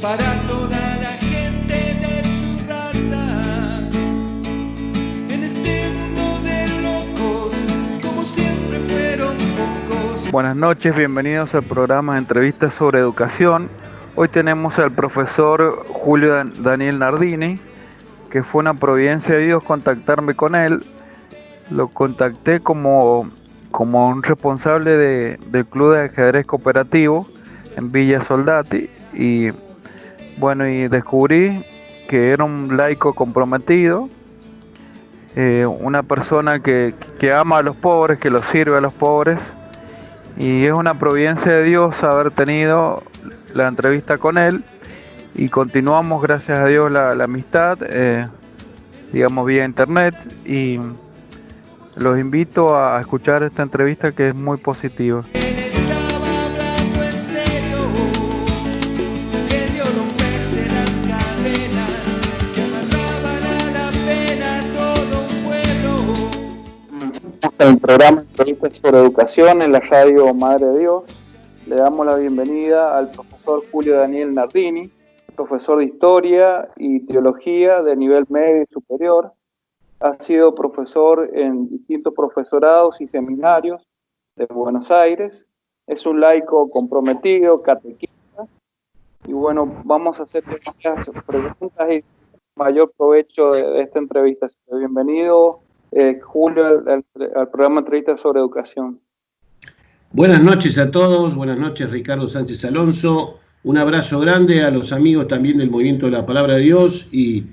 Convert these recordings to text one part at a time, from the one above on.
para toda la gente de su raza. En este mundo de locos, como siempre fueron pocos. Buenas noches, bienvenidos al programa de entrevistas sobre educación. Hoy tenemos al profesor Julio Daniel Nardini, que fue una providencia de Dios contactarme con él. Lo contacté como un responsable del Club de Ajedrez Cooperativo en Villa Soldati y descubrí que era un laico comprometido, una persona que ama a los pobres, que los sirve a los pobres, y es una providencia de Dios haber tenido la entrevista con él y continuamos, gracias a Dios, la amistad, vía internet, y los invito a escuchar esta entrevista que es muy positiva. Él estaba hablando en serio, que vio romperse las cadenas que amarraban a la pena todo un pueblo. El programa Entrevistas sobre Educación en la radio Madre de Dios. Le damos la bienvenida al profesor Julio Daniel Nardini, profesor de Historia y Teología de nivel medio y superior. Ha sido profesor en distintos profesorados y seminarios de Buenos Aires. Es un laico comprometido, catequista. Y vamos a hacer muchas preguntas y mayor provecho de esta entrevista. Bienvenido, Julio, al programa Entrevistas sobre Educación. Buenas noches a todos, buenas noches Ricardo Sánchez Alonso. Un abrazo grande a los amigos también del Movimiento de la Palabra de Dios y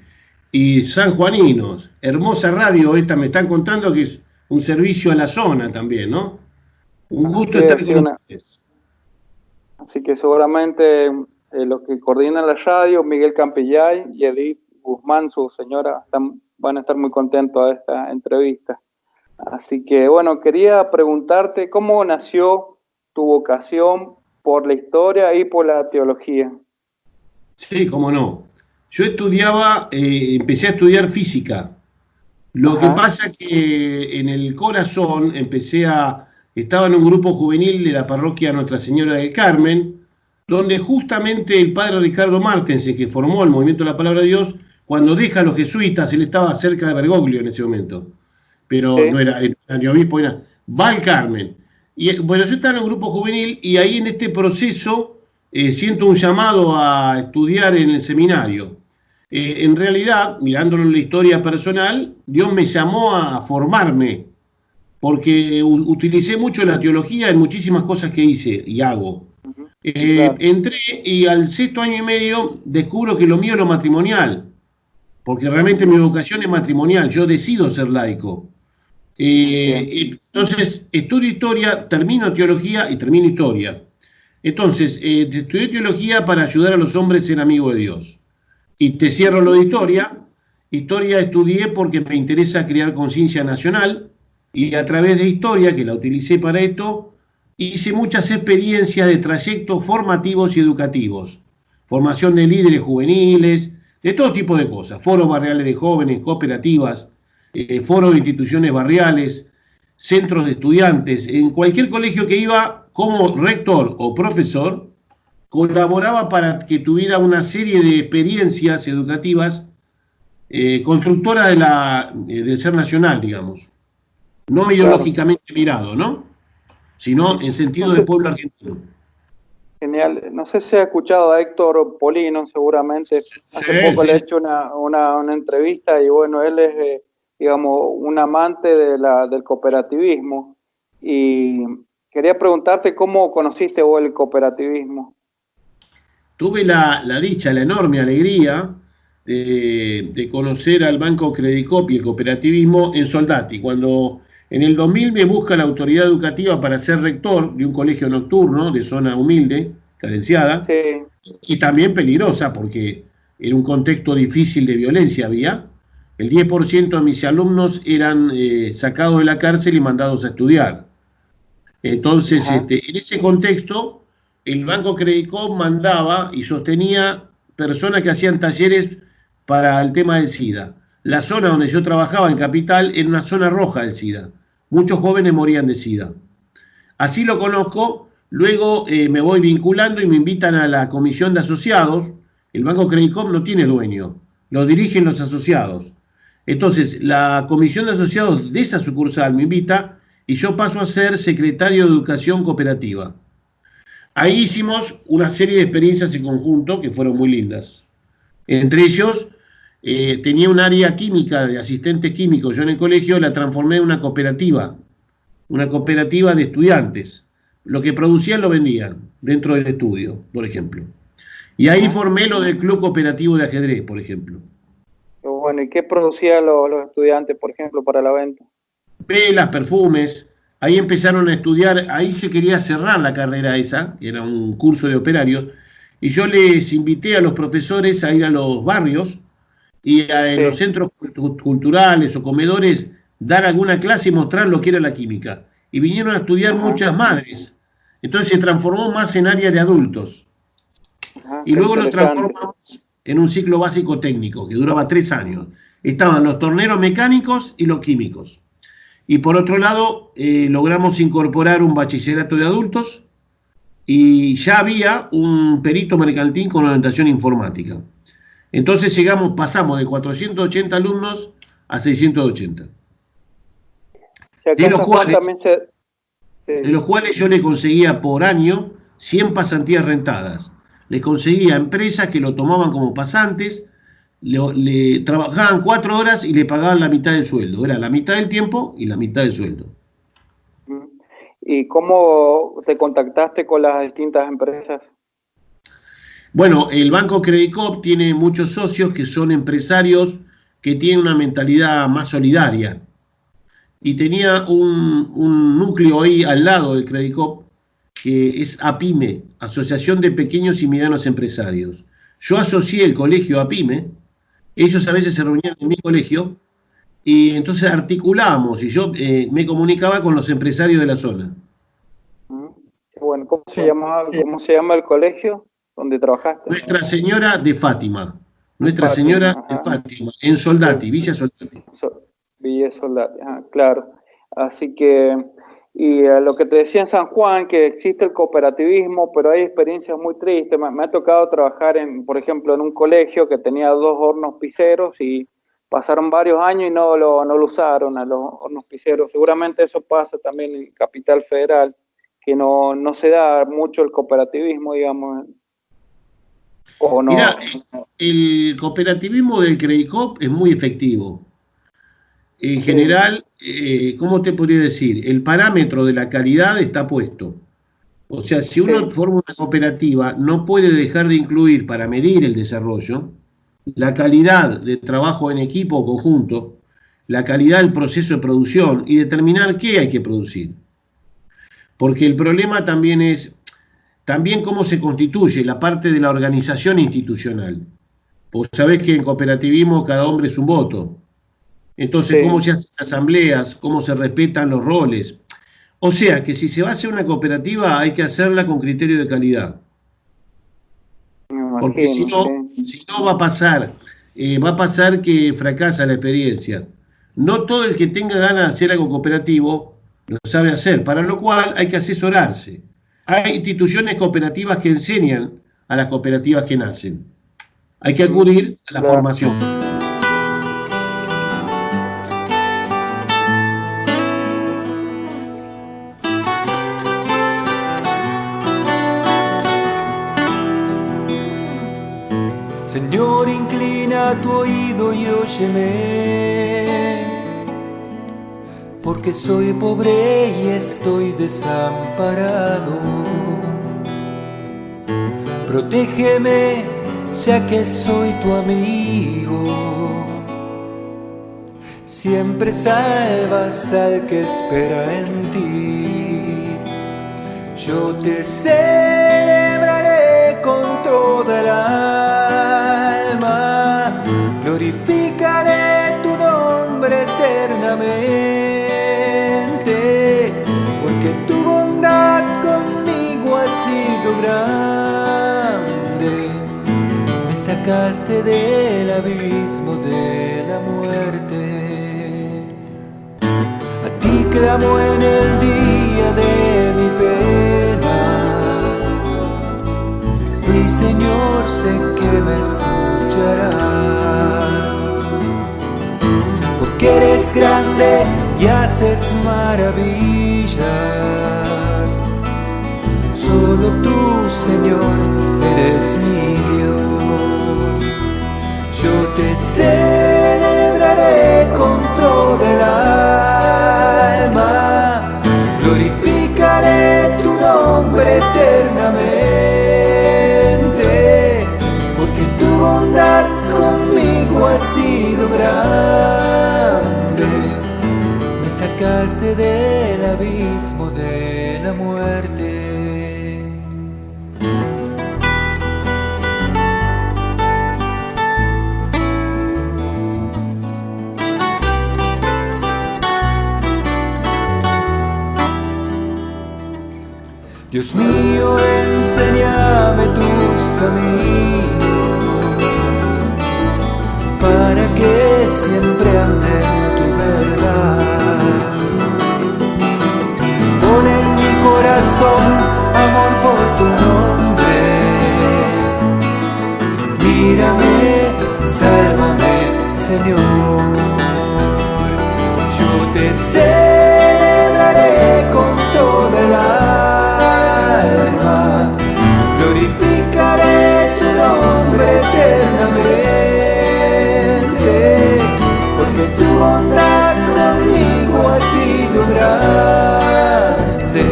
sanjuaninos. Hermosa radio esta, me están contando que es un servicio a la zona también, ¿no? Un gusto estar con ustedes. Así que seguramente los que coordinan la radio, Miguel Campillay y Edith Guzmán, su señora, van a estar muy contentos de esta entrevista. Así que quería preguntarte cómo nació tu vocación por la historia y por la teología. Sí, cómo no. Yo empecé a estudiar física. Lo que pasa que en el corazón estaba en un grupo juvenil de la parroquia Nuestra Señora del Carmen, donde justamente el padre Ricardo Martensen, que formó el Movimiento de la Palabra de Dios, cuando deja a los jesuitas, él estaba cerca de Bergoglio en ese momento, pero sí. No era ni obispo, va al Carmen. Y yo estaba en un grupo juvenil y ahí en este proceso siento un llamado a estudiar en el seminario. En realidad, mirándolo en la historia personal, Dios me llamó a formarme, porque utilicé mucho la teología en muchísimas cosas que hice y hago. Claro. Entré y al 6º año y medio descubro que lo mío es lo matrimonial, porque realmente mi vocación es matrimonial, yo decido ser laico. Entonces, estudio historia, termino teología y termino historia. Entonces, estudié teología para ayudar a los hombres a ser amigos de Dios. Y te cierro lo de historia. Historia estudié porque me interesa crear conciencia nacional y a través de historia, que la utilicé para esto, hice muchas experiencias de trayectos formativos y educativos. Formación de líderes juveniles, de todo tipo de cosas. Foros barriales de jóvenes, cooperativas, foros de instituciones barriales, centros de estudiantes. En cualquier colegio que iba como rector o profesor, colaboraba para que tuviera una serie de experiencias educativas constructoras del ser nacional, digamos. No ideológicamente mirado, ¿no? Sino en sentido de pueblo argentino. Genial. No sé si ha escuchado a Héctor Polino, seguramente. Hace poco le he hecho una entrevista y él es, un amante del cooperativismo. Y quería preguntarte cómo conociste vos el cooperativismo. Tuve la dicha, la enorme alegría de conocer al Banco Credicop y el cooperativismo en Soldati, cuando en el 2000 me busca la autoridad educativa para ser rector de un colegio nocturno de zona humilde, carenciada, sí. Y también peligrosa porque era un contexto difícil de violencia había. El 10% de mis alumnos eran sacados de la cárcel y mandados a estudiar. Entonces, en ese contexto, el Banco Credicop mandaba y sostenía personas que hacían talleres para el tema del SIDA. La zona donde yo trabajaba en Capital era una zona roja del SIDA. Muchos jóvenes morían de SIDA. Así lo conozco, luego me voy vinculando y me invitan a la comisión de asociados El Banco Credit Corp no tiene dueño, lo dirigen los asociados. Entonces, la comisión de asociados de esa sucursal me invita y yo paso a ser secretario de Educación Cooperativa. Ahí hicimos una serie de experiencias en conjunto que fueron muy lindas. Entre ellos, tenía un área química de asistente químico. Yo en el colegio la transformé en una cooperativa de estudiantes. Lo que producían lo vendían dentro del estudio, por ejemplo. Y ahí formé lo del Club Cooperativo de Ajedrez, por ejemplo. Bueno, ¿y qué producían los estudiantes, por ejemplo, para la venta? Velas, perfumes. Ahí empezaron a estudiar, ahí se quería cerrar la carrera esa, era un curso de operarios, y yo les invité a los profesores a ir a los barrios y en los centros culturales o comedores dar alguna clase y mostrar lo que era la química. Y vinieron a estudiar muchas madres. Entonces se transformó más en área de adultos. Y luego lo transformamos en un ciclo básico técnico que duraba 3 años. Estaban los torneros mecánicos y los químicos. Y por otro lado, logramos incorporar un bachillerato de adultos y ya había un perito mercantil con orientación informática. Entonces pasamos de 480 alumnos a 680. De los cuales yo le conseguía por año 100 pasantías rentadas. Les conseguía empresas que lo tomaban como pasantes, le trabajaban 4 horas y le pagaban la mitad del sueldo. Era la mitad del tiempo y la mitad del sueldo. ¿Y cómo te contactaste con las distintas empresas? Bueno, el Banco Credit Corp tiene muchos socios que son empresarios que tienen una mentalidad más solidaria. Y tenía un núcleo ahí al lado del Credit Corp que es APYME, Asociación de Pequeños y Medianos Empresarios. Yo asocié el colegio a APYME, ellos a veces se reunían en mi colegio, y entonces articulábamos, y yo me comunicaba con los empresarios de la zona. Bueno, ¿cómo se llama el colegio donde trabajaste? Nuestra Señora de Fátima. Nuestra Señora de Fátima, en Soldati, Villa Soldati. Villa Soldati, claro. Así que, y lo que te decía en San Juan, que existe el cooperativismo, pero hay experiencias muy tristes. Me ha tocado trabajar, por ejemplo, en un colegio que tenía 2 hornos piseros y pasaron varios años y no lo usaron a los hornos piseros. Seguramente eso pasa también en Capital Federal, que no se da mucho el cooperativismo, digamos. ¿O no? Mira, el cooperativismo del Credit Corp es muy efectivo. En general, ¿cómo te podría decir? El parámetro de la calidad está puesto. O sea, si uno forma una cooperativa, no puede dejar de incluir para medir el desarrollo la calidad de trabajo en equipo o conjunto, la calidad del proceso de producción y determinar qué hay que producir. Porque el problema también es cómo se constituye la parte de la organización institucional. Vos sabés que en cooperativismo cada hombre es un voto. Entonces, cómo se hacen asambleas, cómo se respetan los roles. O sea, que si se va a hacer una cooperativa hay que hacerla con criterio de calidad. Porque si no va a pasar que fracasa la experiencia. No todo el que tenga ganas de hacer algo cooperativo lo sabe hacer, para lo cual hay que asesorarse. Hay instituciones cooperativas que enseñan a las cooperativas que nacen. Hay que acudir a la formación. Señor, inclina tu oído y óyeme, porque soy pobre y estoy desamparado. Protégeme, ya que soy tu amigo. Siempre salvas al que espera en ti. Yo te celebraré con toda el alma, glorificaré tu nombre eternamente, porque tu bondad conmigo ha sido grande. Me sacaste del abismo de la muerte. A ti clamo en el día de mi pena, y Señor, sé que me escucharás, porque eres grande y haces maravillas. Solo tú, Señor, eres mi Dios. Yo te celebraré con todo el alma, glorificaré tu nombre eternamente, porque tu bondad conmigo ha sido grande. Me sacaste del abismo de la muerte. Dios mío, enséñame tus caminos, para que siempre ande en tu verdad. Pon en mi corazón amor por tu nombre. Mírame, sálvame, Señor. Yo te celebraré con todo el alma, glorificaré tu nombre eternamente, porque tu bondad conmigo ha sido grande.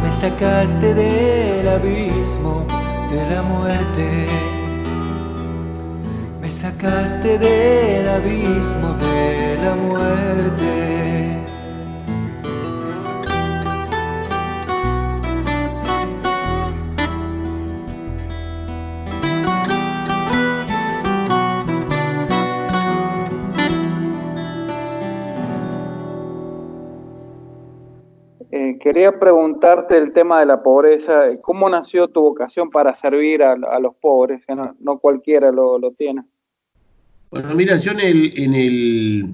Me sacaste del abismo de la muerte, me sacaste del abismo de la muerte. Quería preguntarte el tema de la pobreza. ¿Cómo nació tu vocación para servir a los pobres? Que no cualquiera lo tiene. Bueno, mira, yo en el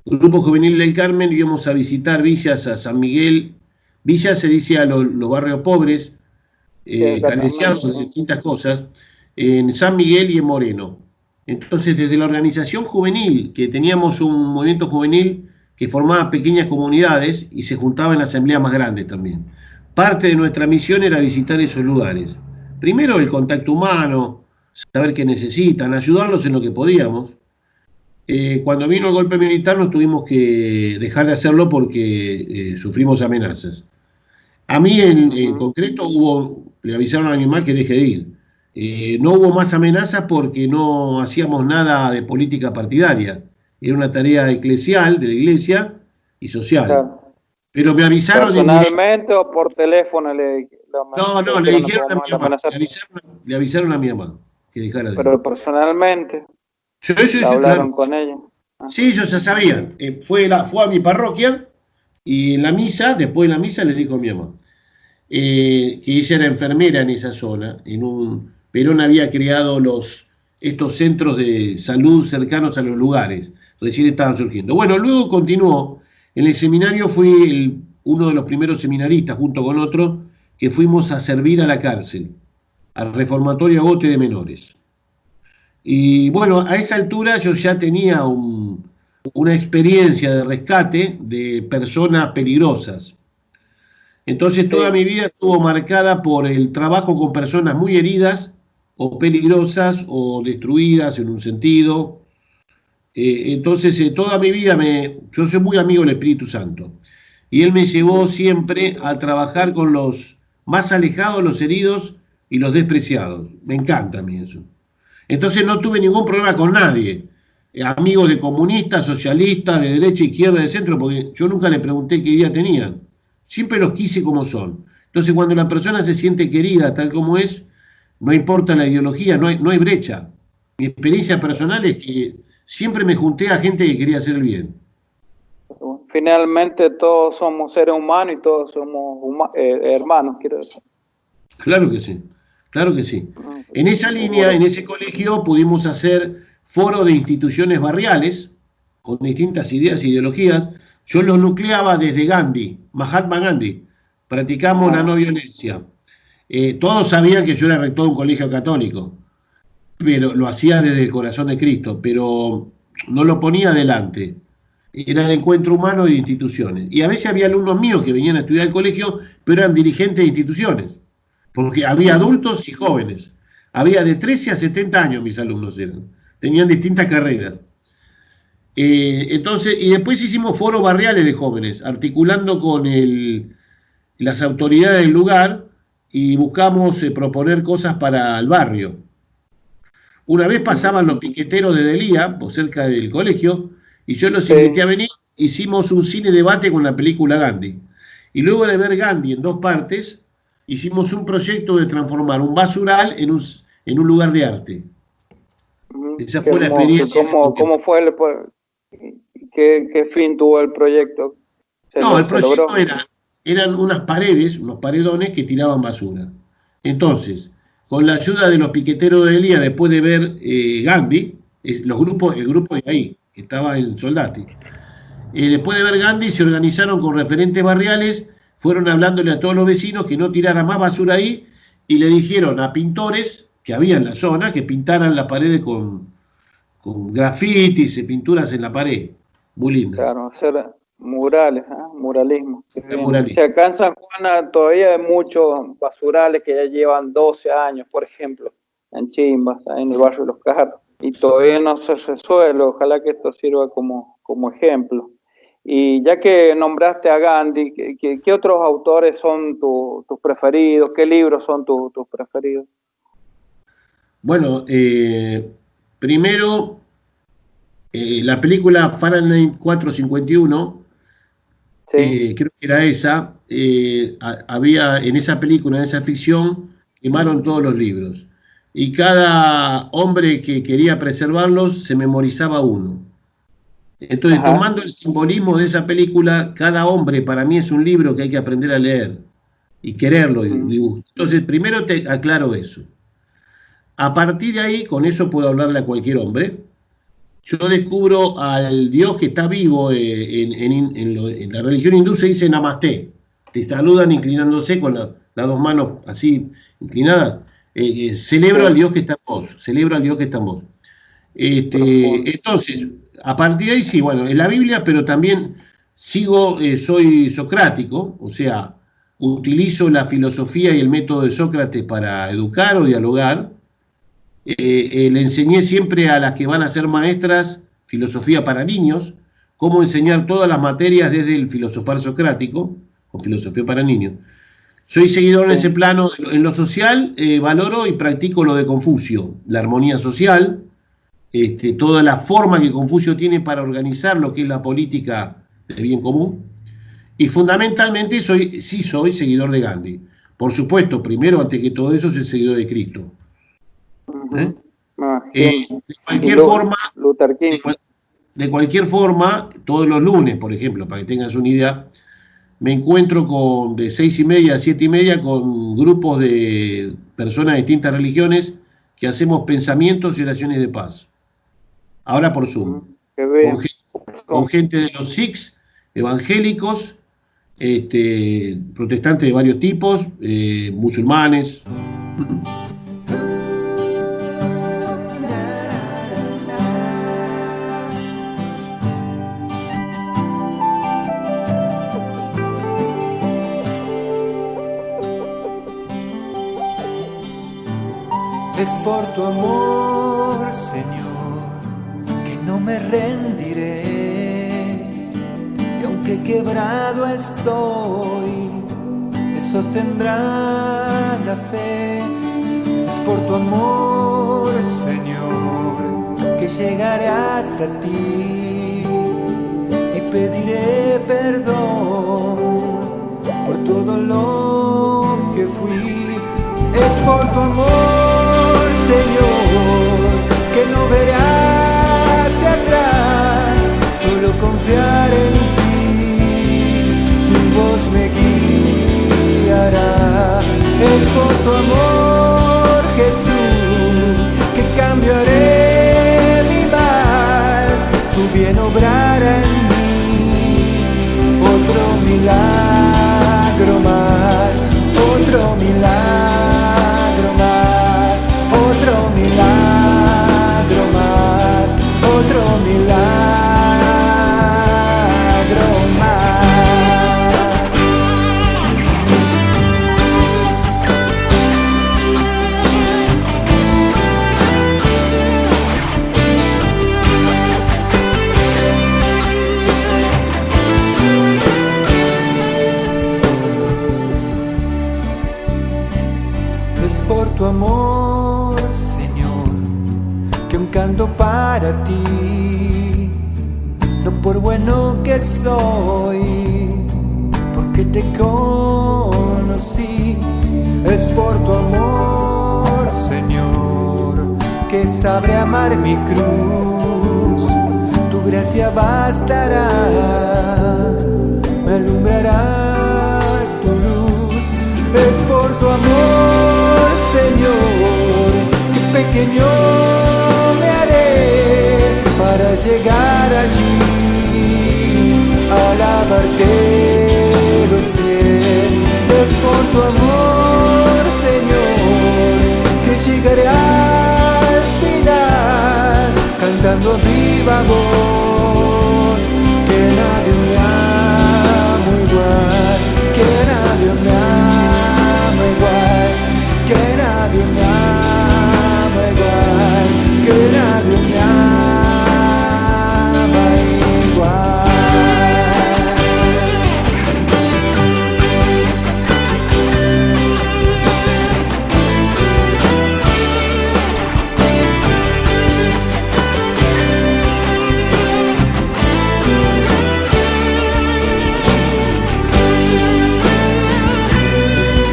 Grupo Juvenil del Carmen íbamos a visitar villas a San Miguel. Villas se dice a los barrios pobres, carenciados de distintas cosas, en San Miguel y en Moreno. Entonces, desde la organización juvenil, que teníamos un movimiento juvenil que formaba pequeñas comunidades y se juntaba en asambleas más grandes también. Parte de nuestra misión era visitar esos lugares. Primero el contacto humano, saber qué necesitan, ayudarlos en lo que podíamos. Cuando vino el golpe militar nos tuvimos que dejar de hacerlo porque sufrimos amenazas. A mí en concreto le avisaron a mi mamá que deje de ir. No hubo más amenazas porque no hacíamos nada de política partidaria. Era una tarea eclesial de la iglesia y social. Claro. Pero me avisaron... ¿Personalmente o por teléfono? Le dijeron a mi mamá. Le avisaron a mi mamá que dejara de ir. Pero personalmente... Sí, hablaron claro. Con ella. Sí, ellos ya sabían. Fue a mi parroquia y en la misa, después de la misa, les dijo a mi mamá que ella era enfermera en esa zona. Perón había creado estos centros de salud cercanos a los lugares. Recién estaban surgiendo. Bueno, luego continuó. En el seminario fui uno de los primeros seminaristas, junto con otros, que fuimos a servir a la cárcel, al reformatorio Agote de menores. Y bueno, a esa altura yo ya tenía una experiencia de rescate de personas peligrosas. Entonces toda mi vida estuvo marcada por el trabajo con personas muy heridas o peligrosas o destruidas en un sentido. Entonces toda mi vida yo soy muy amigo del Espíritu Santo. Y él me llevó siempre a trabajar con los más alejados, los heridos y los despreciados. Me encanta a mí eso. Entonces no tuve ningún problema con nadie, amigos de comunistas, socialistas, de derecha, izquierda, de centro, porque yo nunca le pregunté qué idea tenían, siempre los quise como son. Entonces cuando la persona se siente querida tal como es, no importa la ideología, no hay brecha. Mi experiencia personal es que siempre me junté a gente que quería hacer el bien. Finalmente todos somos seres humanos y todos somos hermanos, quiero decir. Claro que sí. Claro que sí. En esa línea, en ese colegio, pudimos hacer foro de instituciones barriales con distintas ideas e ideologías. Yo los nucleaba desde Gandhi, Mahatma Gandhi. Practicamos la no violencia. Todos sabían que yo era rector de un colegio católico, pero lo hacía desde el corazón de Cristo, pero no lo ponía adelante. Era el encuentro humano de instituciones. Y a veces había alumnos míos que venían a estudiar al colegio, pero eran dirigentes de instituciones, porque había adultos y jóvenes. Había de 13 a 70 años mis alumnos eran. Tenían distintas carreras. Entonces, y después hicimos foros barriales de jóvenes, articulando con las autoridades del lugar y buscamos proponer cosas para el barrio. Una vez pasaban los piqueteros de Delía, por cerca del colegio, y yo los invité a venir, hicimos un cine debate con la película Gandhi. Y luego de ver Gandhi en 2 partes, hicimos un proyecto de transformar un basural en un lugar de arte. Esa fue la experiencia. ¿Cómo fue ¿Qué fin tuvo el proyecto? No, el proyecto eran unas paredes, unos paredones que tiraban basura. Entonces, con la ayuda de los piqueteros de Delía, después de ver Gandhi, el grupo de ahí, que estaba en Soldati, después de ver Gandhi, se organizaron con referentes barriales, fueron hablándole a todos los vecinos que no tiraran más basura ahí, y le dijeron a pintores que había en la zona que pintaran las paredes con grafitis y pinturas en la pared, muy lindas. Claro, hacer murales, muralismo. Muralismo. Se acá en San Juan todavía hay muchos basurales que ya llevan 12 años, por ejemplo, en Chimbas, en el barrio de Los Carros, y todavía no se resuelve. Ojalá que esto sirva como ejemplo. Y ya que nombraste a Gandhi, ¿qué otros autores son tus preferidos? ¿Qué libros son tus preferidos? Bueno, primero, la película Fahrenheit 451, creo que era esa, había en esa película, en esa ficción, quemaron todos los libros. Y cada hombre que quería preservarlos se memorizaba uno. Entonces, tomando el simbolismo de esa película, cada hombre para mí es un libro que hay que aprender a leer y quererlo. Entonces, primero te aclaro eso. A partir de ahí, con eso puedo hablarle a cualquier hombre. Yo descubro al Dios que está vivo. En la religión hindú se dice Namaste. Te saludan inclinándose con las 2 manos así inclinadas. Celebro al Dios que está en vos. Celebro al Dios que está en vos. Entonces, a partir de ahí sí, bueno, en la Biblia, pero también soy socrático, o sea, utilizo la filosofía y el método de Sócrates para educar o dialogar. Le enseñé siempre a las que van a ser maestras filosofía para niños, cómo enseñar todas las materias desde el filosofar socrático, con filosofía para niños. Soy seguidor en ese plano. En lo social valoro y practico lo de Confucio, la armonía social, toda la forma que Confucio tiene para organizar lo que es la política de bien común. Y fundamentalmente soy seguidor de Gandhi. Por supuesto, primero, antes que todo eso, soy seguidor de Cristo. De cualquier forma, todos los lunes, por ejemplo, para que tengas una idea, me encuentro de 6:30 a 7:30 con grupos de personas de distintas religiones que hacemos pensamientos y oraciones de paz. Ahora por Zoom. Con gente de los Sikhs, evangélicos, protestantes de varios tipos, musulmanes. Es por tu amor, Señor, que no me rendiré. Y aunque quebrado estoy, me sostendrá la fe. Es por tu amor, Señor, que llegaré hasta ti y pediré perdón por todo lo que fui. Es por tu amor, Señor, que no veré hacia atrás, solo confiar en ti, tu voz me guiará. Es por tu amor, Jesús, que cambiaré mi mal, tu bien obrará en mí, otro milagro más, otro milagro. amor, Señor, que un canto para ti, no por bueno que soy, porque te conocí, es por tu amor, Señor, que sabré amar mi cruz, tu gracia bastará, me alumbrará tu luz, es por tu amor, Señor, que pequeño me haré para llegar allí, a lavarte los pies, es por tu amor, Señor, que llegaré al final, cantando a viva voz, que nadie me ama igual, que nadie me ama igual, que nadie me ama igual, que nadie me ama igual.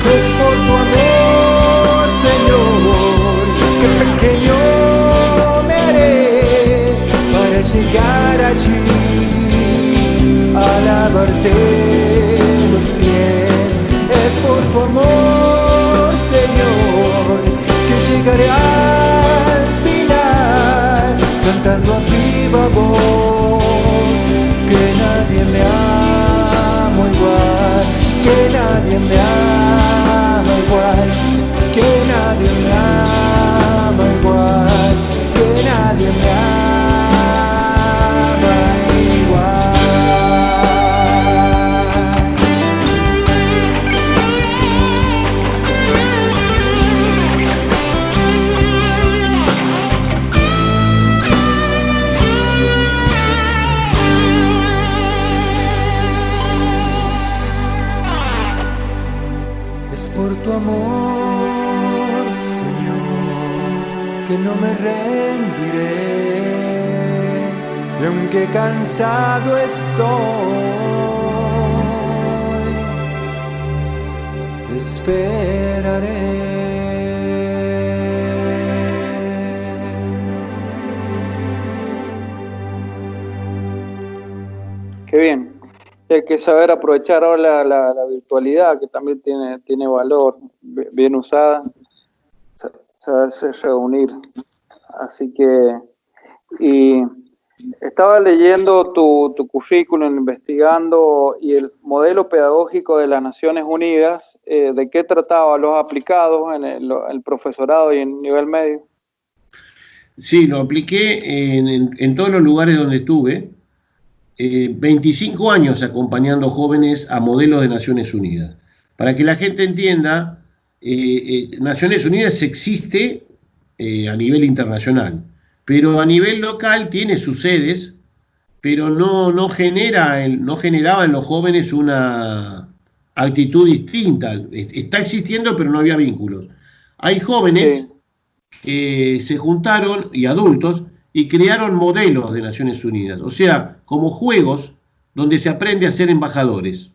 Es por tu amor, Señor, que pequeño me haré para llegar allí, a lavarte los pies. Es por tu amor, Señor, que llegaré al final, cantando a viva voz, que nadie me ama igual, que nadie me ama igual, que nadie me ama igual, que nadie me ama igual. Es por tu amor, Señor, que no me rendiré, y aunque cansado estoy, te esperaré. Qué bien. Hay que saber aprovechar ahora la virtualidad, que también tiene valor, bien usada, saberse reunir. Así que, y estaba leyendo tu currículum, investigando, y el modelo pedagógico de las Naciones Unidas, ¿de qué trataba? ¿Los aplicados en el profesorado y en nivel medio? Sí, lo apliqué en todos los lugares donde estuve. 25 años acompañando jóvenes a modelos de Naciones Unidas. Para que la gente entienda, Naciones Unidas existe a nivel internacional, pero a nivel local tiene sus sedes, pero no generaba en los jóvenes una actitud distinta. Está existiendo, pero no había vínculos. Hay jóvenes que se juntaron, y adultos, y crearon modelos de Naciones Unidas, o sea, como juegos donde se aprende a ser embajadores.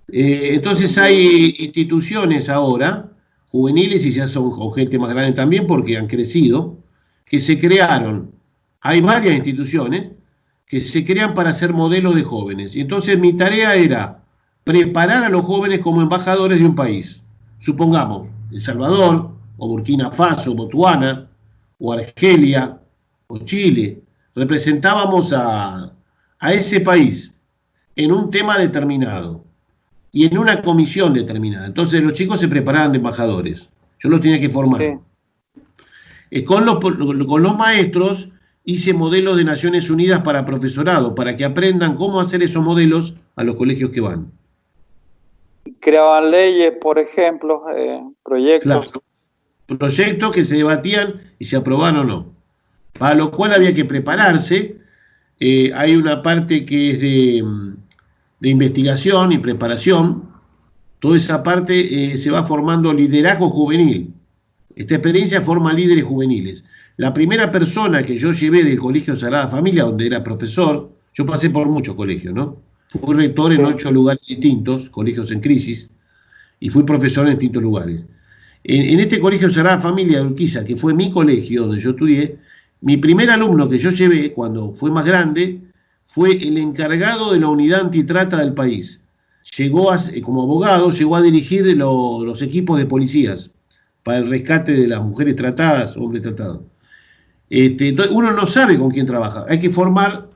Entonces hay instituciones ahora, juveniles, y ya son con gente más grande también porque han crecido, que se crearon. Hay varias instituciones que se crean para ser modelos de jóvenes. Y entonces mi tarea era preparar a los jóvenes como embajadores de un país. Supongamos, El Salvador, o Burkina Faso, Botswana, o Argelia, o Chile. Representábamos a ese país en un tema determinado y en una comisión determinada. Entonces los chicos se preparaban de embajadores. Yo los tenía que formar. Sí. Con los maestros hice modelos de Naciones Unidas para profesorado, para que aprendan cómo hacer esos modelos a los colegios que van. Creaban leyes, por ejemplo, proyectos. Claro. Proyectos que se debatían y se aprobaban o no. Para lo cual había que prepararse. Hay una parte que es de investigación y preparación. Toda esa parte se va formando liderazgo juvenil. Esta experiencia forma líderes juveniles. La primera persona que yo llevé del Colegio Sagrada Familia, donde era profesor, yo pasé por muchos colegios, ¿no? Fui rector en 8 lugares distintos, colegios en crisis, y fui profesor en distintos lugares. En este Colegio Sagrada Familia de Urquiza, que fue mi colegio donde yo estudié, mi primer alumno que yo llevé, cuando fue más grande, fue el encargado de la unidad antitrata del país. Llegó como abogado, llegó a dirigir los equipos de policías para el rescate de las mujeres tratadas, hombres tratados. Entonces uno no sabe con quién trabaja, hay que formar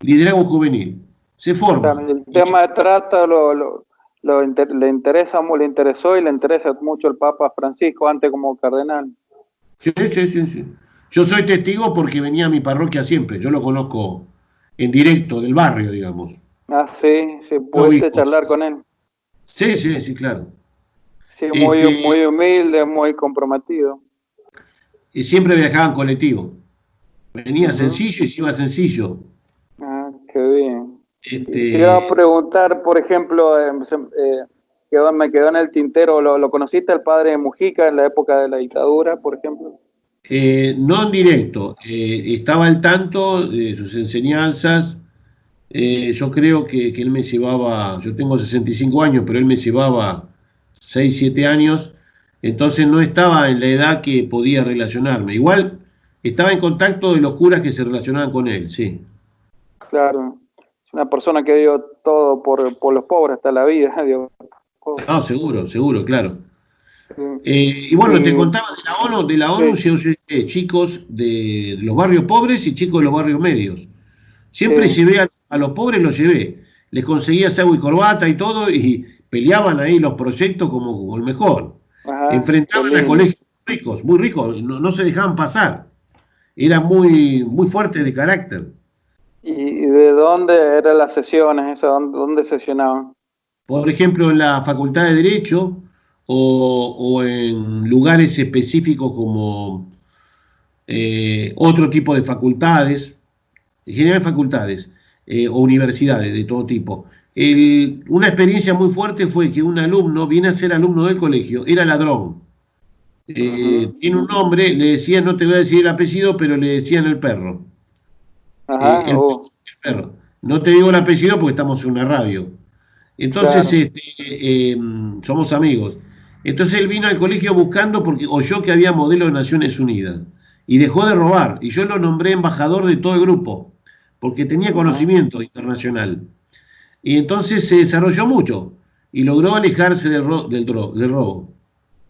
liderazgo juvenil. Se forma. El tema de trata le interesó y le interesa mucho el Papa Francisco antes como cardenal. Sí. Yo soy testigo porque venía a mi parroquia siempre, yo lo conozco en directo, del barrio, digamos. Ah, sí, pudiste charlar con él. Sí, claro. Sí, muy humilde, muy comprometido. Y siempre viajaba en colectivo. Venía sencillo y se iba sencillo. Ah, qué bien. Te iba a preguntar, por ejemplo, me quedó en el tintero, ¿lo conociste al padre Mujica en la época de la dictadura, por ejemplo? No en directo, estaba al tanto de sus enseñanzas. Yo creo que él me llevaba, yo tengo 65 años, pero él me llevaba 6, 7 años, entonces no estaba en la edad que podía relacionarme. Igual estaba en contacto de los curas que se relacionaban con él, sí. Claro, es una persona que dio todo por los pobres hasta la vida. No, seguro, claro. Y bueno, te contaba de la ONU sí. Yo llevé chicos de los barrios pobres y chicos de los barrios medios. Siempre llevé a los pobres, los llevé. Les conseguía saco y corbata y todo, y peleaban ahí los proyectos como el mejor. Ajá, enfrentaban a colegios ricos, muy ricos, no se dejaban pasar. Eran muy fuertes de carácter. ¿Y de dónde eran las sesiones? ¿Dónde sesionaban? Por ejemplo, en la Facultad de Derecho o en lugares específicos como otro tipo de facultades, en general facultades o universidades de todo tipo. Una experiencia muy fuerte fue que un alumno viene a ser alumno del colegio, era ladrón. Tiene un nombre, le decían, no te voy a decir el apellido, pero le decían el perro. El perro. No te digo el apellido porque estamos en una radio. Entonces, claro. Somos amigos. Entonces él vino al colegio buscando porque oyó que había modelo de Naciones Unidas y dejó de robar. Y yo lo nombré embajador de todo el grupo porque tenía conocimiento internacional. Y entonces se desarrolló mucho y logró alejarse del robo.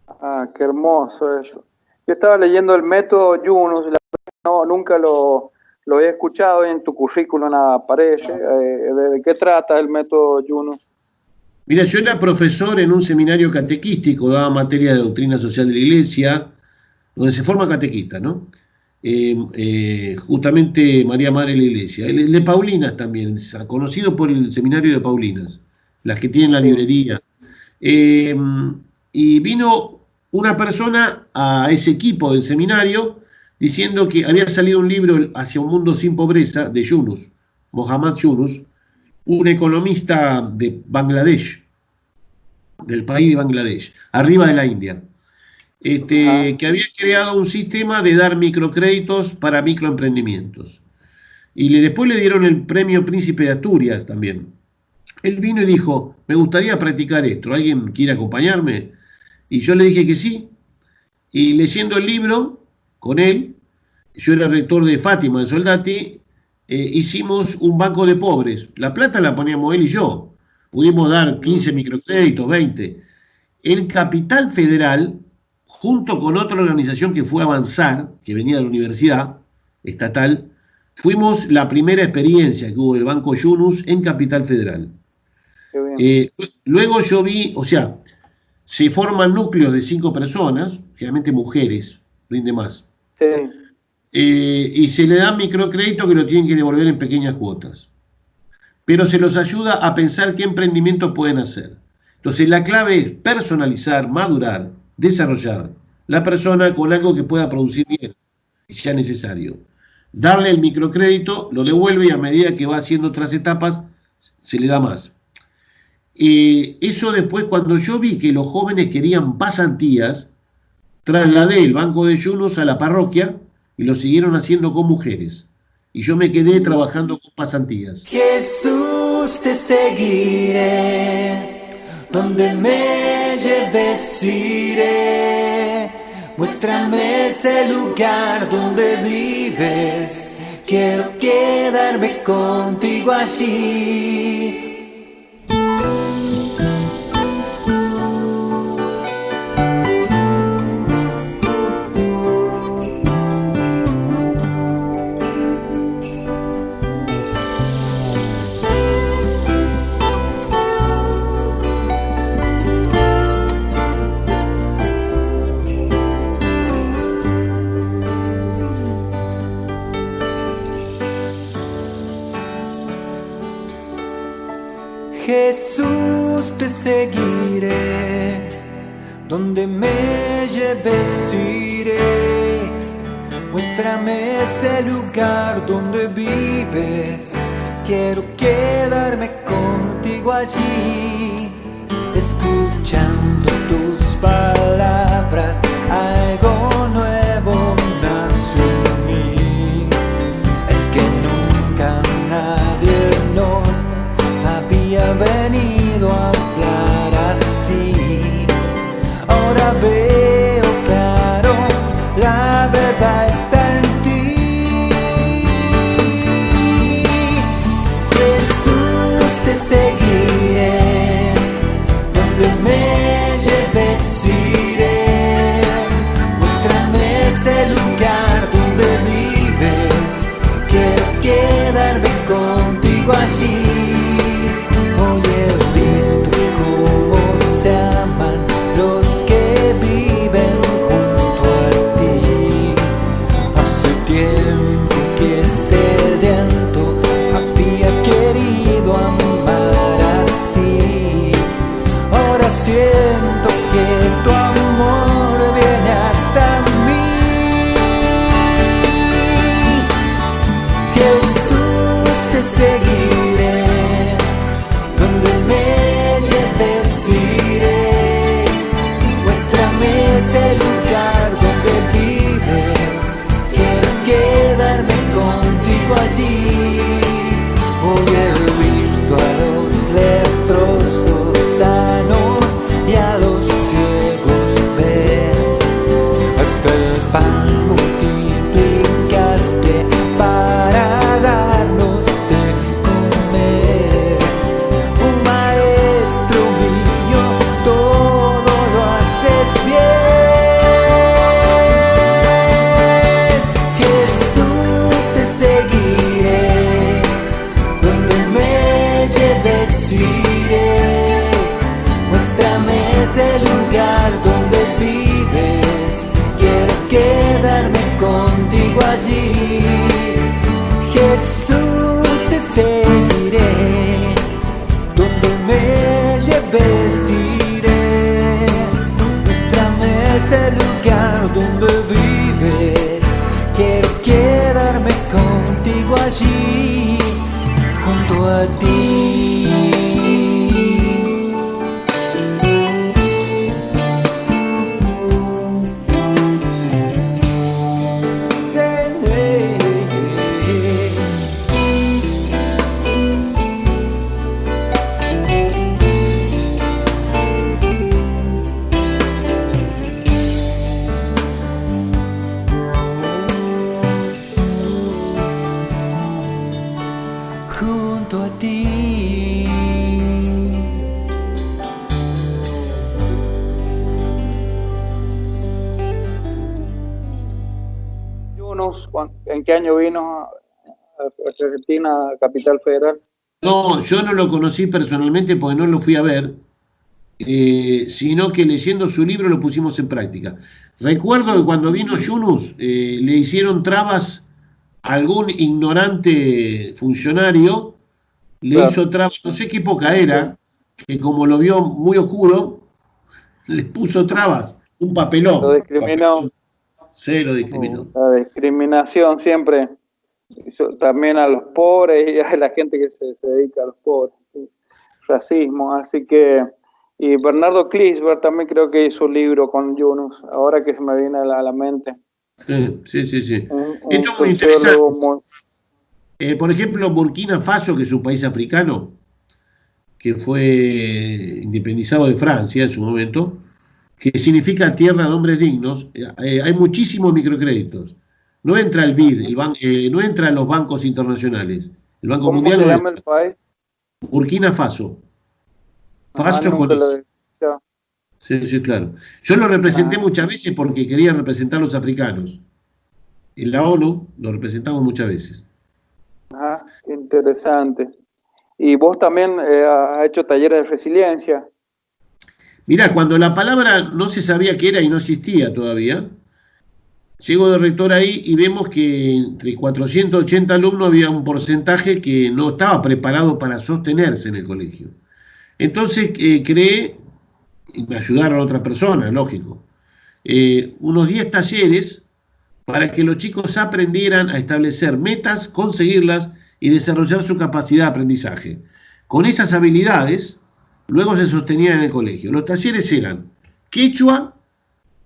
Ah, qué hermoso eso. Yo estaba leyendo el método Yunus, nunca lo había escuchado y en tu currículum aparece. ¿De qué trata el método Yunus? Mira, yo era profesor en un seminario catequístico, daba materia de doctrina social de la Iglesia, donde se forma catequista, ¿no? Justamente María Madre de la Iglesia. El de Paulinas también, conocido por el seminario de Paulinas, las que tienen la librería. Y vino una persona a ese equipo del seminario diciendo que había salido un libro Hacia un mundo sin pobreza de Yunus, Mohammad Yunus, un economista de Bangladesh, del país de Bangladesh, arriba de la India, que había creado un sistema de dar microcréditos para microemprendimientos. Y después le dieron el premio Príncipe de Asturias también. Él vino y dijo, me gustaría practicar esto, ¿alguien quiere acompañarme? Y yo le dije que sí. Y leyendo el libro con él, yo era rector de Fátima, de Soldati, hicimos un banco de pobres. La plata la poníamos él y yo. Pudimos dar 15 microcréditos, 20. En Capital Federal, junto con otra organización que fue Avanzar, que venía de la universidad estatal, fuimos la primera experiencia que hubo del Banco Yunus en Capital Federal. Luego yo vi, o sea, se forman núcleos de 5 personas, generalmente mujeres, rinde más. Sí. Y se le dan microcrédito que lo tienen que devolver en pequeñas cuotas. Pero se los ayuda a pensar qué emprendimientos pueden hacer. Entonces la clave es personalizar, madurar, desarrollar la persona con algo que pueda producir bien, si sea necesario. Darle el microcrédito, lo devuelve y a medida que va haciendo otras etapas, se le da más. Eso después, cuando yo vi que los jóvenes querían pasantías, trasladé el banco de Yunus a la parroquia y lo siguieron haciendo con mujeres. Y yo me quedé trabajando con pasantías. Jesús, te seguiré, donde me lleves iré. Muéstrame ese lugar donde vives, quiero quedarme contigo allí. Jesús, te seguiré, donde me lleves iré. Muéstrame ese lugar donde vives, quiero quedarme contigo allí. Escuchando tus palabras, algo nuevo nació en mí. Es que nunca nadie nos había venido a hablar así. Ahora veo claro, la verdad está en ti. Jesús, te seguiré, donde me lleves iré. Muéstrame ese lugar donde vives, quiero quedarme contigo allí. Hoy he visto cómo se aman los que viven junto a ti. Hace tiempo que sediento había querido amar así. Ahora siento que tu amor viene hasta mí. Jesús, te seguiré, donde me lleves iré. Muéstrame ese lugar donde vives, quiero quedarme contigo allí. Hoy he visto a los leprosos sanos y a los ciegos ver. Hasta el pan multiplicaste para darnos de comer. Maestro mío, todo lo haces bien. Jesús, te seguiré, donde me lleves iré. Muéstrame ese lugar donde vives, quiero quedarme contigo allí. Jesús, te seguiré, donde me lleves iré. Muéstrame ese lugar donde vives, quiero quedarme contigo allí, junto a ti. Junto a ti. Yunus, ¿en qué año vino a Argentina, Capital Federal? No, yo no lo conocí personalmente porque no lo fui a ver, sino que leyendo su libro lo pusimos en práctica. Recuerdo que cuando vino Yunus le hicieron trabas a algún ignorante funcionario, le Claro. hizo trabas, no sé qué época era, que como lo vio muy oscuro, les puso trabas, un papelón. Lo discriminó. Sí, lo discriminó. La discriminación siempre, también a los pobres y a la gente que se dedica a los pobres. Racismo, así que Y Bernardo Klinsberg también creo que hizo un libro con Yunus, ahora que se me viene a la mente. Sí. Un Esto es muy interesante. sociólogo muy... Por ejemplo, Burkina Faso, que es un país africano, que fue independizado de Francia en su momento, que significa tierra de hombres dignos, hay muchísimos microcréditos. No entra el BID, no entra los bancos internacionales. El Banco ¿Cómo Mundial se no llama entra. el país? Burkina Faso. Faso con Nunca lo ese. he escuchado. Sí, claro. Yo lo representé muchas veces porque quería representar a los africanos. En la ONU lo representamos muchas veces. Ajá, qué interesante. ¿Y vos también has hecho talleres de resiliencia? Mirá, cuando la palabra no se sabía qué era y no existía todavía, llego de rector ahí y vemos que entre 480 alumnos había un porcentaje que no estaba preparado para sostenerse en el colegio. Entonces creé, y me ayudaron otras personas, lógico, unos 10 talleres para que los chicos aprendieran a establecer metas, conseguirlas y desarrollar su capacidad de aprendizaje. Con esas habilidades, luego se sostenían en el colegio. Los talleres eran quechua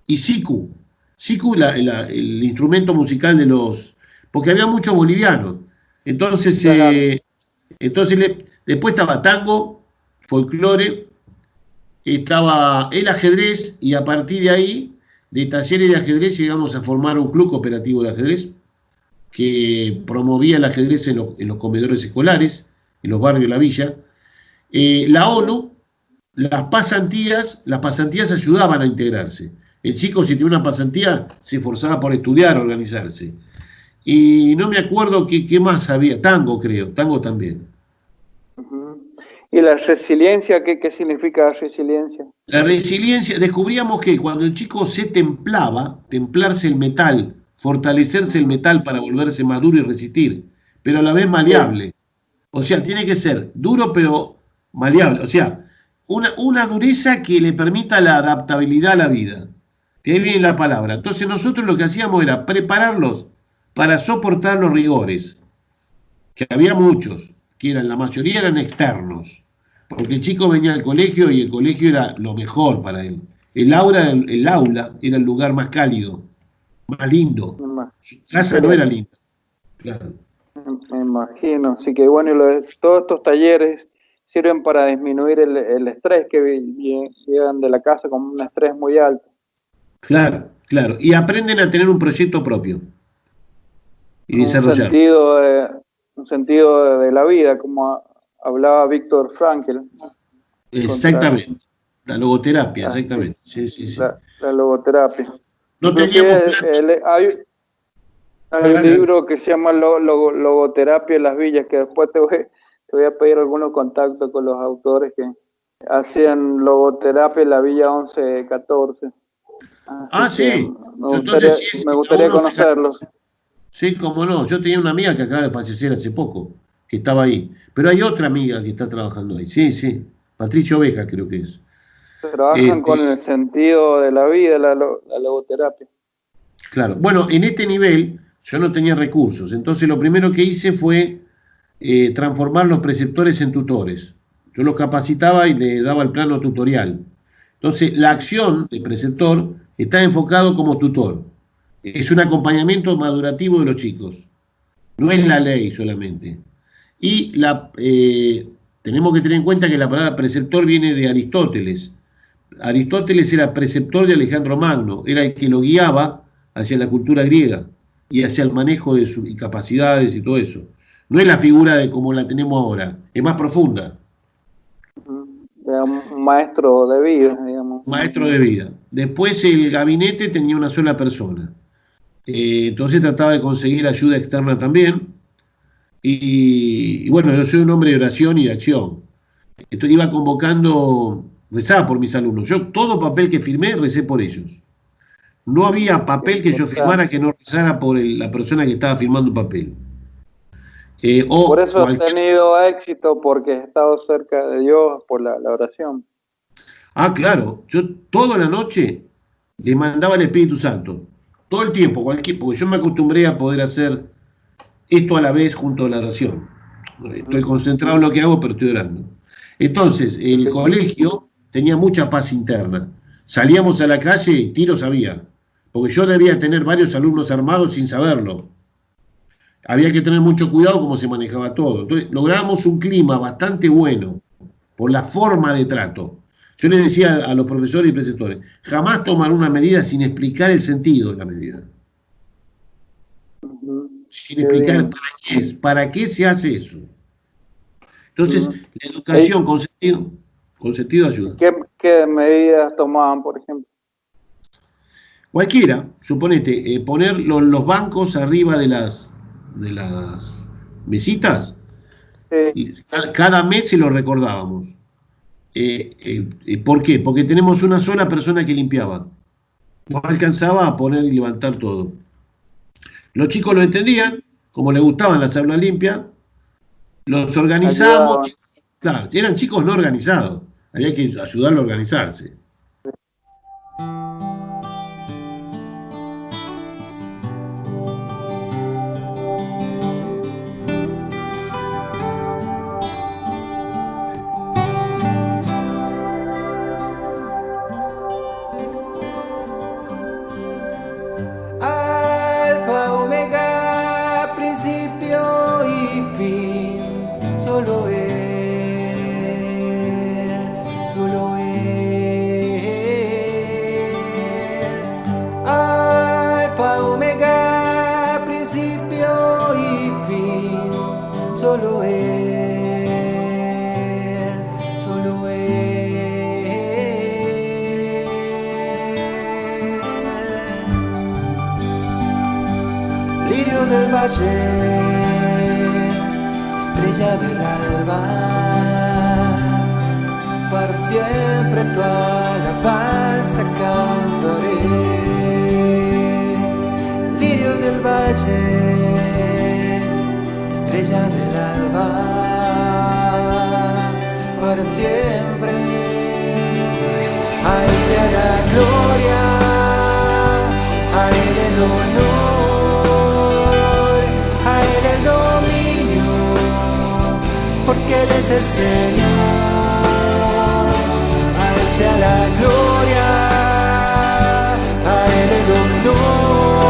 y siku. Siku, el instrumento musical de los... porque había muchos bolivianos. Entonces, después estaba tango, folclore, estaba el ajedrez, y a partir de ahí, de talleres de ajedrez, llegamos a formar un club cooperativo de ajedrez que promovía el ajedrez en los comedores escolares, en los barrios de la villa. La ONU, las pasantías ayudaban a integrarse. El chico, si tenía una pasantía, se esforzaba por estudiar, organizarse. Y no me acuerdo qué más había. Tango, creo. Tango también. ¿Y la resiliencia? ¿Qué significa resiliencia? La resiliencia, descubríamos que cuando el chico se templaba, templarse el metal, fortalecerse el metal para volverse más duro y resistir, pero a la vez maleable. O sea, tiene que ser duro pero maleable. O sea, una dureza que le permita la adaptabilidad a la vida. Que ahí viene la palabra. Entonces nosotros lo que hacíamos era prepararlos para soportar los rigores, que había muchos, la mayoría eran externos. Porque el chico venía al colegio y el colegio era lo mejor para él. El aula era el lugar más cálido, más lindo. Su casa no era linda. Claro. Me imagino. Así que bueno, todos estos talleres sirven para disminuir el estrés que llegan de la casa con un estrés muy alto. Claro. Y aprenden a tener un proyecto propio. Y desarrollar. Un sentido de la vida, como hablaba Víctor Frankl. Exactamente. La logoterapia, exactamente. Sí. La logoterapia. No teníamos... Hay un libro que se llama Logoterapia en las villas, que después te voy a pedir algunos contactos con los autores que hacían logoterapia en la Villa 1114. Sí. Me gustaría conocerlos. Sí, cómo no. Yo tenía una amiga que acaba de fallecer hace poco, que estaba ahí. Pero hay otra amiga que está trabajando ahí. Sí. Patricia Oveja creo que es. Trabajan con el sentido de la vida, la logoterapia. Claro. Bueno, en este nivel yo no tenía recursos. Entonces lo primero que hice fue transformar los preceptores en tutores. Yo los capacitaba y le daba el plano tutorial. Entonces la acción del preceptor está enfocado como tutor. Es un acompañamiento madurativo de los chicos. No es la ley solamente. Y tenemos que tener en cuenta que la palabra preceptor viene de Aristóteles. Aristóteles era preceptor de Alejandro Magno, era el que lo guiaba hacia la cultura griega y hacia el manejo de sus capacidades y todo eso. No es la figura de como la tenemos ahora, es más profunda. Un maestro de vida, digamos. Maestro de vida. Después el gabinete tenía una sola persona. Entonces trataba de conseguir ayuda externa también. Y bueno, yo soy un hombre de oración y de acción. Entonces iba convocando, rezaba por mis alumnos. Yo todo papel que firmé, recé por ellos. No había papel que yo firmara que no rezara por la persona que estaba firmando un papel. Por eso has tenido éxito, porque has estado cerca de Dios por la oración. Claro. Yo toda la noche le mandaba al Espíritu Santo. Todo el tiempo, porque yo me acostumbré a poder hacer esto a la vez junto a la oración. Estoy concentrado en lo que hago, pero estoy orando. Entonces, el colegio tenía mucha paz interna. Salíamos a la calle y tiros había, porque yo debía tener varios alumnos armados sin saberlo. Había que tener mucho cuidado cómo se manejaba todo. Entonces logramos un clima bastante bueno por la forma de trato. Yo les decía a los profesores y preceptores, jamás tomar una medida sin explicar el sentido de la medida. Sin explicar para qué es, para qué se hace eso. Entonces, la educación con sentido ayuda. ¿Qué medidas tomaban, por ejemplo? Cualquiera, suponete, poner los bancos arriba de las mesitas, y cada mes se lo recordábamos. ¿Por qué? Porque tenemos una sola persona que limpiaba. No alcanzaba a poner y levantar todo. Los chicos lo entendían, como les gustaban las aulas limpias, los organizamos. Claro, eran chicos no organizados, había que ayudarlos a organizarse. Estrella del alba, para siempre tu alabanza cantaré. Lirio del valle, estrella del alba, para siempre. A él sea la gloria, a él el honor, a él el dominio, porque él es el Señor. A él sea la gloria, a él el honor,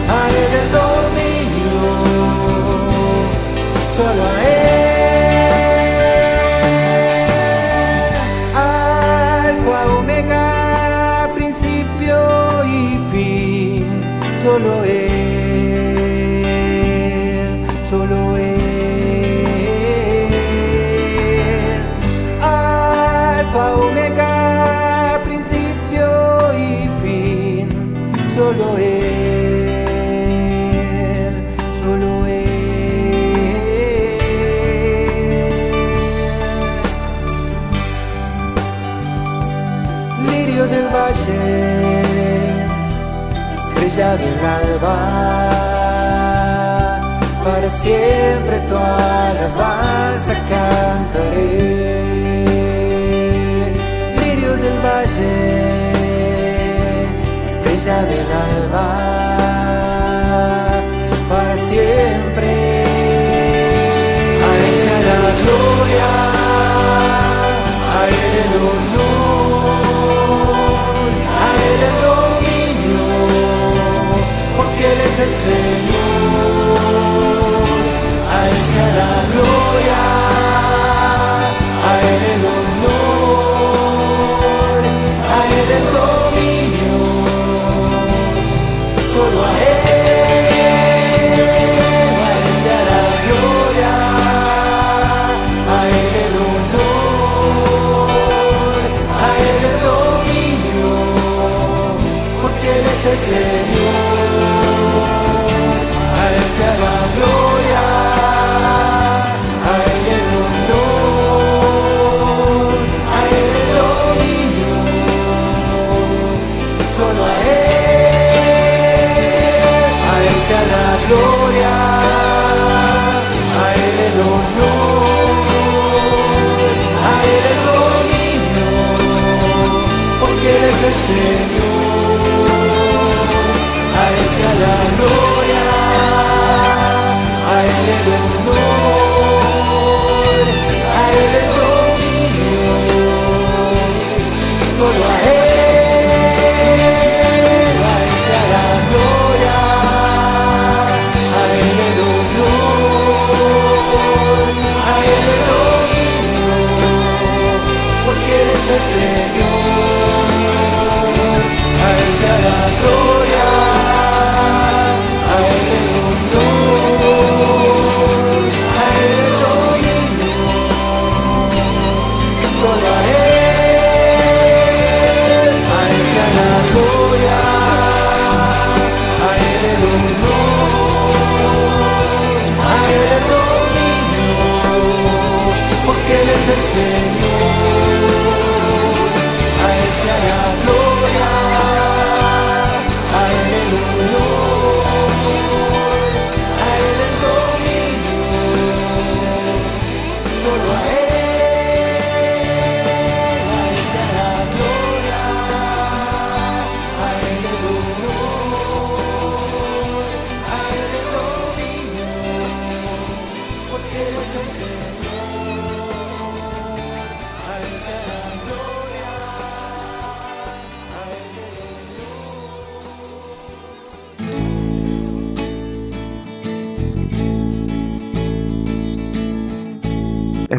a él el dominio, solo a él. Alfa, Omega, principio y fin, solo él, solo él. Omega, principio y fin, solo él, solo él. Lirio del valle, estrella del alba, para siempre tu alabanza cantaré. Del valle, estrella del alba, para siempre. A él sea la gloria, a él el honor, a él el dominio, porque él es el Señor. A él sea la gloria, a él el honor, el dominio, solo a él sea la gloria, a él el honor, a él el dominio, porque él es el Señor. A él sea la gloria, a él el honor, a él el dominio, solo a él sea la gloria, a él el honor, a él el dominio, porque él es el Señor. A él sea la gloria, a él el honor, a él el dominio,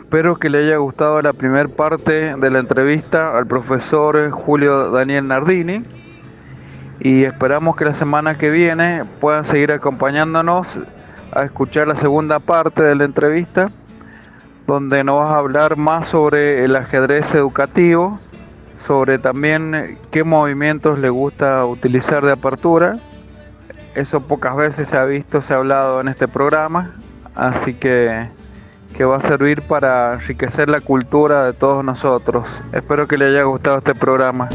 Espero que le haya gustado la primera parte de la entrevista al profesor Julio Daniel Nardini y esperamos que la semana que viene puedan seguir acompañándonos a escuchar la segunda parte de la entrevista, donde nos vas a hablar más sobre el ajedrez educativo, sobre también qué movimientos le gusta utilizar de apertura. Eso pocas veces se ha hablado en este programa, así que va a servir para enriquecer la cultura de todos nosotros. Espero que le haya gustado este programa.